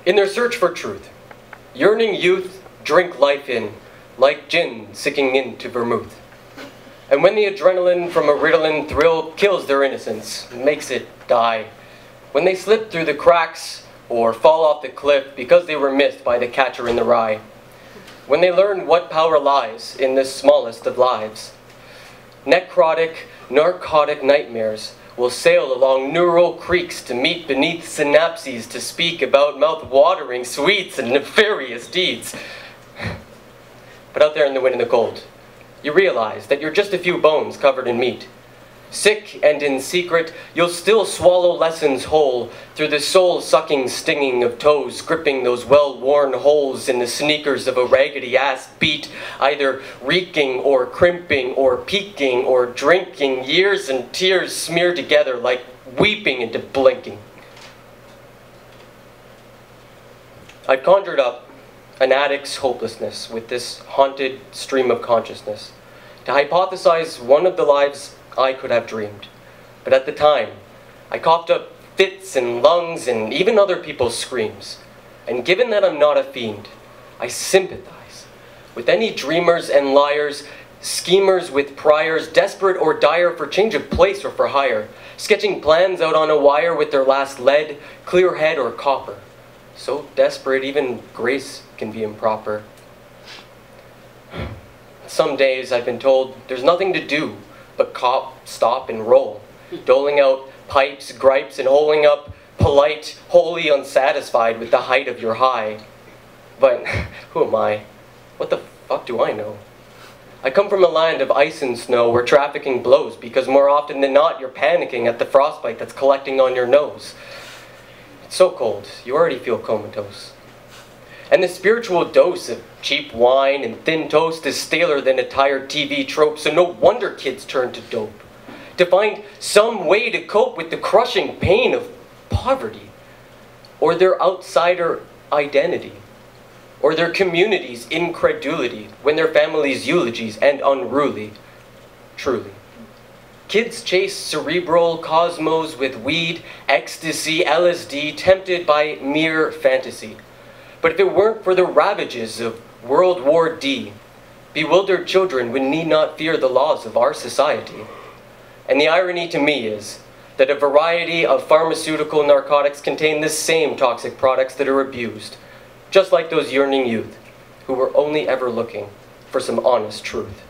In their search for truth, yearning youth drink life in, like gin sinking into vermouth. And when the adrenaline from a Ritalin thrill kills their innocence, makes it die, when they slip through the cracks or fall off the cliff because they were missed by the catcher in the rye, when they learn what power lies in the smallest of lives, necrotic, narcotic nightmares will sail along neural creeks to meet beneath synapses to speak about mouth-watering sweets and nefarious deeds. But out there in the wind and the cold, you realize that you're just a few bones covered in meat. Sick and in secret, you'll still swallow lessons whole through the soul-sucking stinging of toes, gripping those well-worn holes in the sneakers of a raggedy-ass beat, either reeking or crimping or peeking or drinking, years and tears smeared together like weeping into blinking. I've conjured up an addict's hopelessness with this haunted stream of consciousness to hypothesize one of the lives I could have dreamed. But at the time, I coughed up fits and lungs and even other people's screams. And given that I'm not a fiend, I sympathize with any dreamers and liars, schemers with priors, desperate or dire for change of place or for hire, sketching plans out on a wire with their last lead, clear head or copper. So desperate even grace can be improper. Some days I've been told there's nothing to do but cop, stop, and roll, doling out pipes, gripes, and holding up polite, wholly unsatisfied with the height of your high. But who am I? What the fuck do I know? I come from a land of ice and snow where trafficking blows because more often than not you're panicking at the frostbite that's collecting on your nose. It's so cold, you already feel comatose. And the spiritual dose of cheap wine and thin toast is staler than a tired TV trope, so no wonder kids turn to dope, to find some way to cope with the crushing pain of poverty, or their outsider identity, or their community's incredulity when their family's eulogies end unruly, truly. Kids chase cerebral cosmos with weed, ecstasy, LSD, tempted by mere fantasy. But if it weren't for the ravages of World War D, bewildered children would need not fear the laws of our society. And the irony to me is that a variety of pharmaceutical narcotics contain the same toxic products that are abused, just like those yearning youth who were only ever looking for some honest truth.